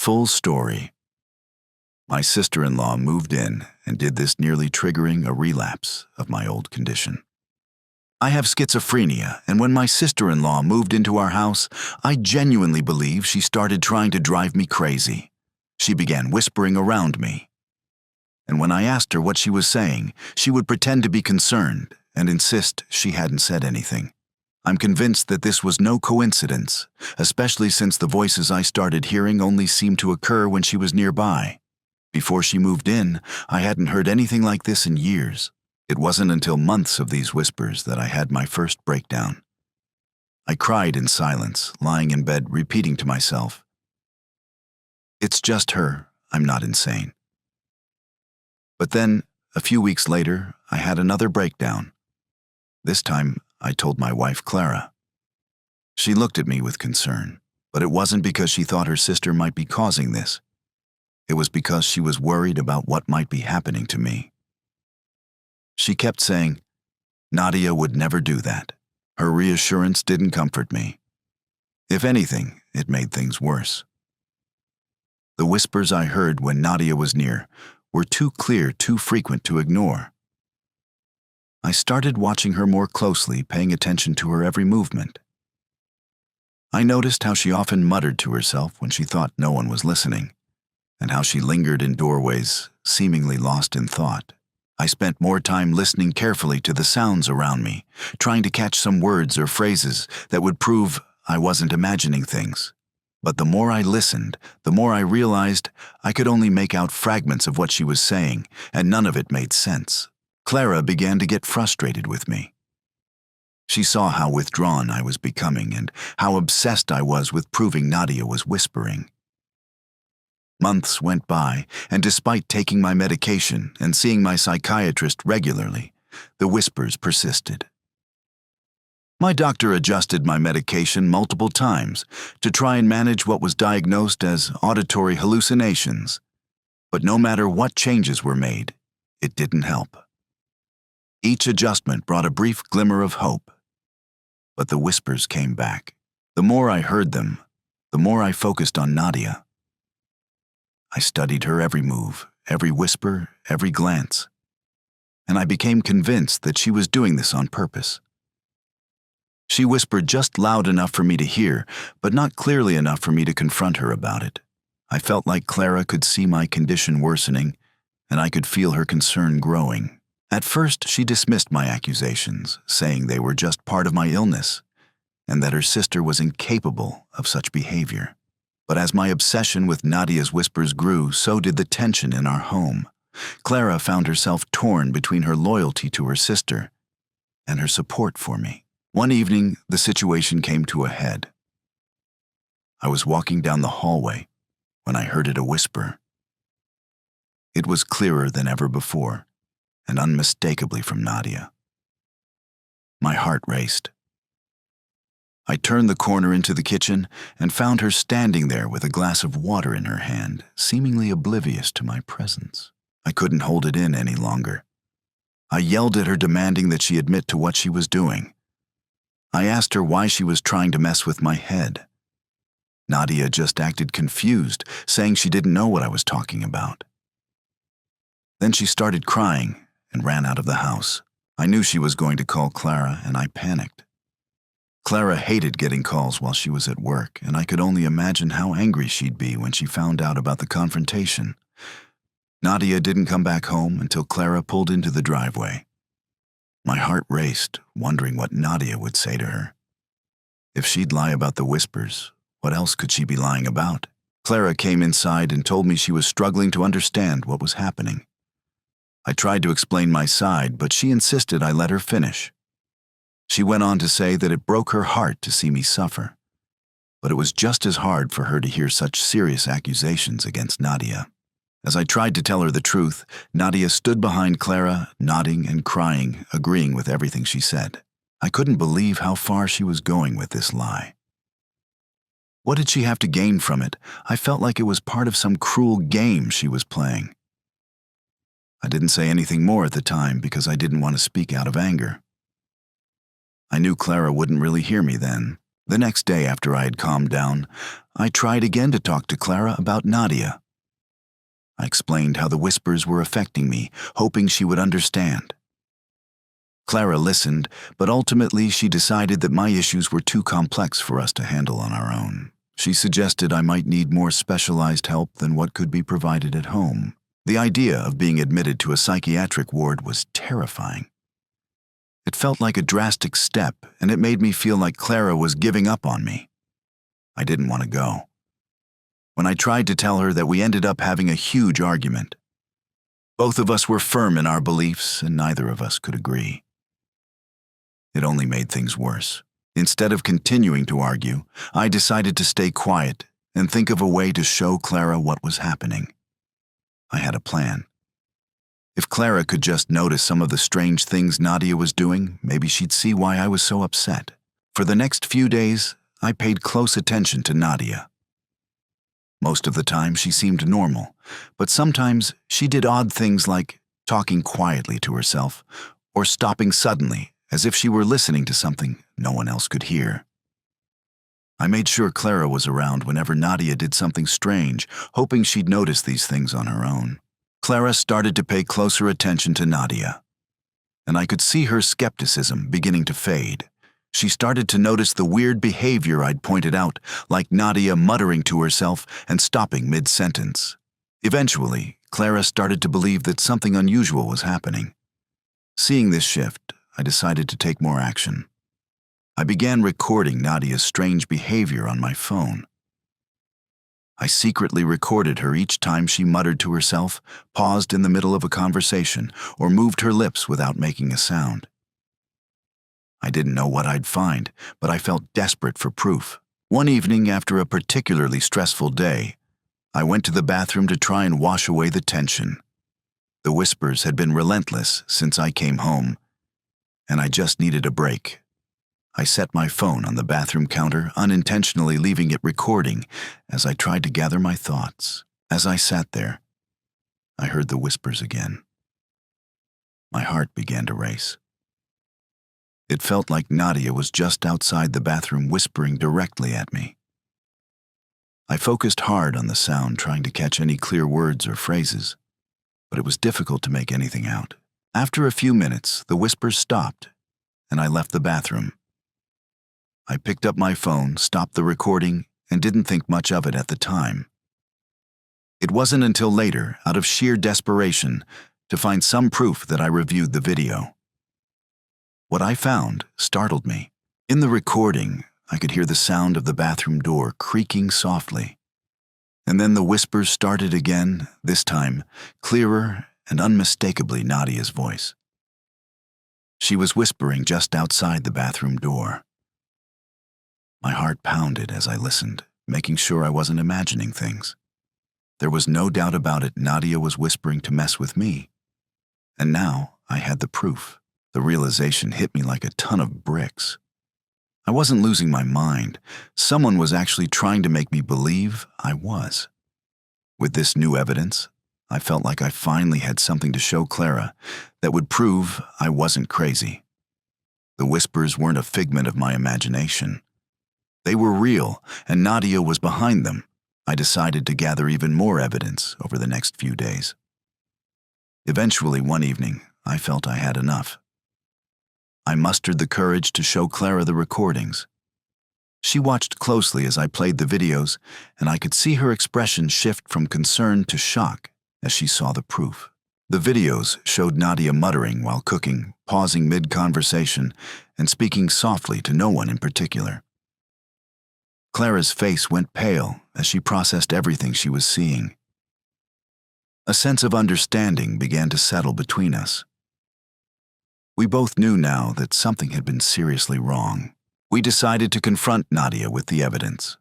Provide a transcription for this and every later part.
Full story. My sister-in-law moved in and did this, nearly triggering a relapse of my old condition. I have schizophrenia, and when my sister-in-law moved into our house, I genuinely believe she started trying to drive me crazy. She began whispering around me. And when I asked her what she was saying, she would pretend to be concerned and insist she hadn't said anything. I'm convinced that this was no coincidence, especially since the voices I started hearing only seemed to occur when she was nearby. Before she moved in, I hadn't heard anything like this in years. It wasn't until months of these whispers that I had my first breakdown. I cried in silence, lying in bed, repeating to myself, "It's just her, I'm not insane." But then, a few weeks later, I had another breakdown. This time, I told my wife, Clara. She looked at me with concern, but it wasn't because she thought her sister might be causing this. It was because she was worried about what might be happening to me. She kept saying, "Nadia would never do that." Her reassurance didn't comfort me. If anything, it made things worse. The whispers I heard when Nadia was near were too clear, too frequent to ignore. I started watching her more closely, paying attention to her every movement. I noticed how she often muttered to herself when she thought no one was listening, and how she lingered in doorways, seemingly lost in thought. I spent more time listening carefully to the sounds around me, trying to catch some words or phrases that would prove I wasn't imagining things. But the more I listened, the more I realized I could only make out fragments of what she was saying, and none of it made sense. Clara began to get frustrated with me. She saw how withdrawn I was becoming and how obsessed I was with proving Nadia was whispering. Months went by, and despite taking my medication and seeing my psychiatrist regularly, the whispers persisted. My doctor adjusted my medication multiple times to try and manage what was diagnosed as auditory hallucinations, but no matter what changes were made, it didn't help. Each adjustment brought a brief glimmer of hope, but the whispers came back. The more I heard them, the more I focused on Nadia. I studied her every move, every whisper, every glance, and I became convinced that she was doing this on purpose. She whispered just loud enough for me to hear, but not clearly enough for me to confront her about it. I felt like Clara could see my condition worsening, and I could feel her concern growing. At first, she dismissed my accusations, saying they were just part of my illness, and that her sister was incapable of such behavior. But as my obsession with Nadia's whispers grew, so did the tension in our home. Clara found herself torn between her loyalty to her sister and her support for me. One evening, the situation came to a head. I was walking down the hallway when I heard a whisper. It was clearer than ever before, and unmistakably from Nadia. My heart raced. I turned the corner into the kitchen and found her standing there with a glass of water in her hand, seemingly oblivious to my presence. I couldn't hold it in any longer. I yelled at her, demanding that she admit to what she was doing. I asked her why she was trying to mess with my head. Nadia just acted confused, saying she didn't know what I was talking about. Then she started crying and ran out of the house. I knew she was going to call Clara, and I panicked. Clara hated getting calls while she was at work, and I could only imagine how angry she'd be when she found out about the confrontation. Nadia didn't come back home until Clara pulled into the driveway. My heart raced, wondering what Nadia would say to her. If she'd lie about the whispers, what else could she be lying about? Clara came inside and told me she was struggling to understand what was happening. I tried to explain my side, but she insisted I let her finish. She went on to say that it broke her heart to see me suffer, but it was just as hard for her to hear such serious accusations against Nadia. As I tried to tell her the truth, Nadia stood behind Clara, nodding and crying, agreeing with everything she said. I couldn't believe how far she was going with this lie. What did she have to gain from it? I felt like it was part of some cruel game she was playing. I didn't say anything more at the time because I didn't want to speak out of anger. I knew Clara wouldn't really hear me then, The next day after I had calmed down, I tried again to talk to Clara about Nadia. I explained how the whispers were affecting me, hoping she would understand. Clara listened, but ultimately she decided that my issues were too complex for us to handle on our own. She suggested I might need more specialized help than what could be provided at home. The idea of being admitted to a psychiatric ward was terrifying. It felt like a drastic step, and it made me feel like Clara was giving up on me. I didn't want to go. When I tried to tell her that, we ended up having a huge argument. Both of us were firm in our beliefs, and neither of us could agree. It only made things worse. Instead of continuing to argue, I decided to stay quiet and think of a way to show Clara what was happening. I had a plan. If Clara could just notice some of the strange things Nadia was doing, maybe she'd see why I was so upset. For the next few days, I paid close attention to Nadia. Most of the time, she seemed normal, but sometimes she did odd things like talking quietly to herself or stopping suddenly as if she were listening to something no one else could hear. I made sure Clara was around whenever Nadia did something strange, hoping she'd notice these things on her own. Clara started to pay closer attention to Nadia, and I could see her skepticism beginning to fade. She started to notice the weird behavior I'd pointed out, like Nadia muttering to herself and stopping mid-sentence. Eventually, Clara started to believe that something unusual was happening. Seeing this shift, I decided to take more action. I began recording Nadia's strange behavior on my phone. I secretly recorded her each time she muttered to herself, paused in the middle of a conversation, or moved her lips without making a sound. I didn't know what I'd find, but I felt desperate for proof. One evening, after a particularly stressful day, I went to the bathroom to try and wash away the tension. The whispers had been relentless since I came home, and I just needed a break. I set my phone on the bathroom counter, unintentionally leaving it recording as I tried to gather my thoughts. As I sat there, I heard the whispers again. My heart began to race. It felt like Nadia was just outside the bathroom whispering directly at me. I focused hard on the sound, trying to catch any clear words or phrases, but it was difficult to make anything out. After a few minutes, the whispers stopped, and I left the bathroom. I picked up my phone, stopped the recording, and didn't think much of it at the time. It wasn't until later, out of sheer desperation, to find some proof that I reviewed the video. What I found startled me. In the recording, I could hear the sound of the bathroom door creaking softly. And then the whispers started again, this time clearer and unmistakably Nadia's voice. She was whispering just outside the bathroom door. My heart pounded as I listened, making sure I wasn't imagining things. There was no doubt about it, Nadia was whispering to mess with me. And now I had the proof. The realization hit me like a ton of bricks. I wasn't losing my mind. Someone was actually trying to make me believe I was. With this new evidence, I felt like I finally had something to show Clara that would prove I wasn't crazy. The whispers weren't a figment of my imagination. They were real, and Nadia was behind them. I decided to gather even more evidence over the next few days. Eventually, one evening, I felt I had enough. I mustered the courage to show Clara the recordings. She watched closely as I played the videos, and I could see her expression shift from concern to shock as she saw the proof. The videos showed Nadia muttering while cooking, pausing mid-conversation, and speaking softly to no one in particular. Clara's face went pale as she processed everything she was seeing. A sense of understanding began to settle between us. We both knew now that something had been seriously wrong. We decided to confront Nadia with the evidence.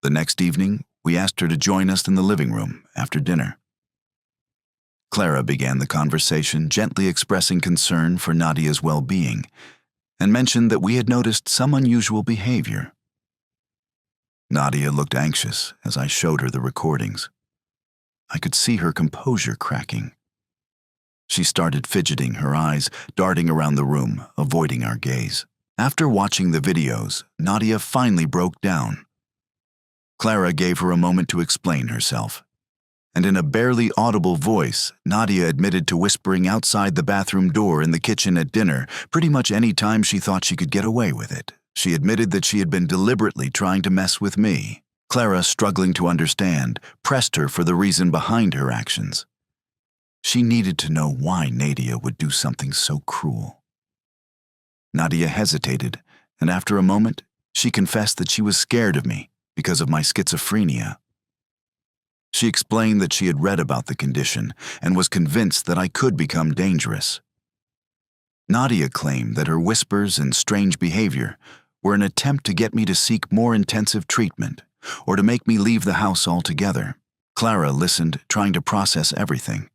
The next evening, we asked her to join us in the living room after dinner. Clara began the conversation, gently expressing concern for Nadia's well-being, and mentioned that we had noticed some unusual behavior. Nadia looked anxious as I showed her the recordings. I could see her composure cracking. She started fidgeting, her eyes darting around the room, avoiding our gaze. After watching the videos, Nadia finally broke down. Clara gave her a moment to explain herself, and in a barely audible voice, Nadia admitted to whispering outside the bathroom door in the kitchen at dinner pretty much any time she thought she could get away with it. She admitted that she had been deliberately trying to mess with me. Clara, struggling to understand, pressed her for the reason behind her actions. She needed to know why Nadia would do something so cruel. Nadia hesitated, and after a moment, she confessed that she was scared of me because of my schizophrenia. She explained that she had read about the condition and was convinced that I could become dangerous. Nadia claimed that her whispers and strange behavior were an attempt to get me to seek more intensive treatment or to make me leave the house altogether. Clara listened, trying to process everything.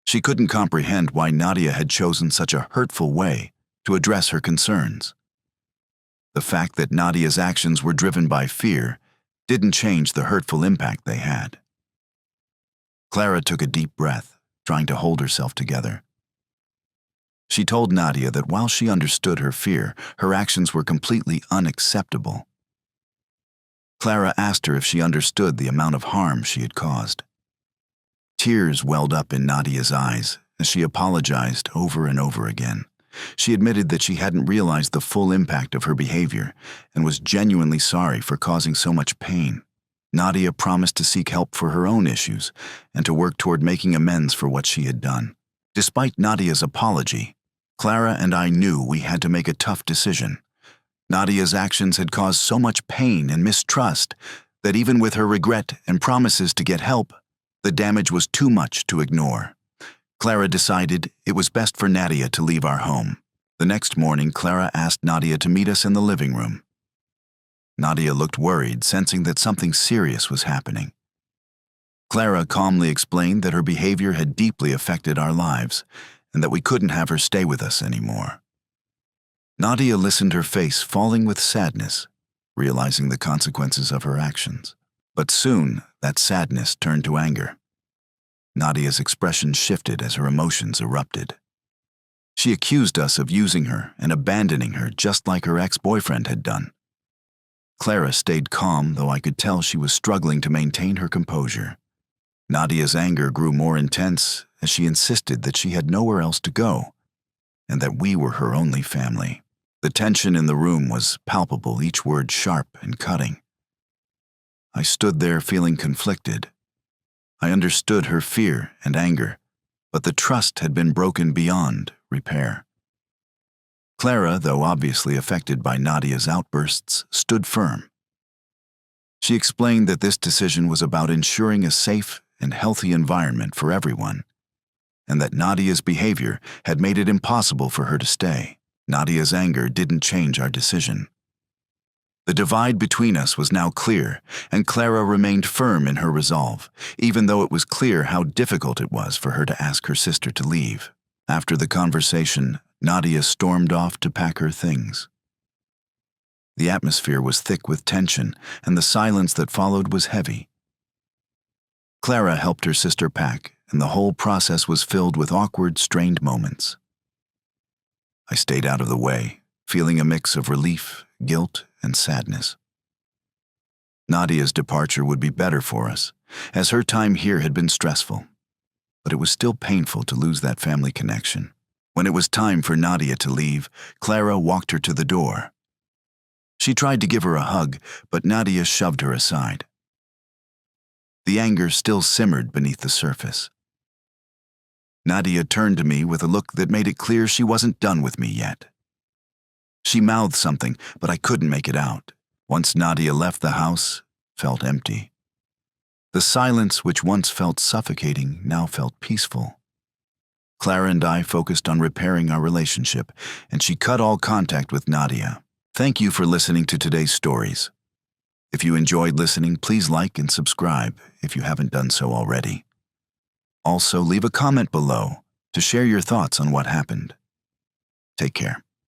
She couldn't comprehend why Nadia had chosen such a hurtful way to address her concerns. The fact that Nadia's actions were driven by fear didn't change the hurtful impact they had. Clara took a deep breath, trying to hold herself together. She told Nadia that while she understood her fear, her actions were completely unacceptable. Clara asked her if she understood the amount of harm she had caused. Tears welled up in Nadia's eyes as she apologized over and over again. She admitted that she hadn't realized the full impact of her behavior and was genuinely sorry for causing so much pain. Nadia promised to seek help for her own issues and to work toward making amends for what she had done. Despite Nadia's apology, Clara and I knew we had to make a tough decision. Nadia's actions had caused so much pain and mistrust that even with her regret and promises to get help, the damage was too much to ignore. Clara decided it was best for Nadia to leave our home. The next morning, Clara asked Nadia to meet us in the living room. Nadia looked worried, sensing that something serious was happening. Clara calmly explained that her behavior had deeply affected our lives and that we couldn't have her stay with us anymore. Nadia listened, her face falling with sadness, realizing the consequences of her actions. But soon, that sadness turned to anger. Nadia's expression shifted as her emotions erupted. She accused us of using her and abandoning her just like her ex-boyfriend had done. Clara stayed calm, though I could tell she was struggling to maintain her composure. Nadia's anger grew more intense as she insisted that she had nowhere else to go and that we were her only family. The tension in the room was palpable, each word sharp and cutting. I stood there feeling conflicted. I understood her fear and anger, but the trust had been broken beyond repair. Clara, though obviously affected by Nadia's outbursts, stood firm. She explained that this decision was about ensuring a safe and healthy environment for everyone, and that Nadia's behavior had made it impossible for her to stay. Nadia's anger didn't change our decision. The divide between us was now clear, and Clara remained firm in her resolve, even though it was clear how difficult it was for her to ask her sister to leave. After the conversation, Nadia stormed off to pack her things. The atmosphere was thick with tension, and the silence that followed was heavy. Clara helped her sister pack, and the whole process was filled with awkward, strained moments. I stayed out of the way, feeling a mix of relief, guilt, and sadness. Nadia's departure would be better for us, as her time here had been stressful, but it was still painful to lose that family connection. When it was time for Nadia to leave, Clara walked her to the door. She tried to give her a hug, but Nadia shoved her aside. The anger still simmered beneath the surface. Nadia turned to me with a look that made it clear she wasn't done with me yet. She mouthed something, but I couldn't make it out. Once Nadia left the house, felt empty. The silence, which once felt suffocating, now felt peaceful. Clara and I focused on repairing our relationship, and she cut all contact with Nadia. Thank you for listening to today's stories. If you enjoyed listening, please like and subscribe if you haven't done so already. Also, leave a comment below to share your thoughts on what happened. Take care.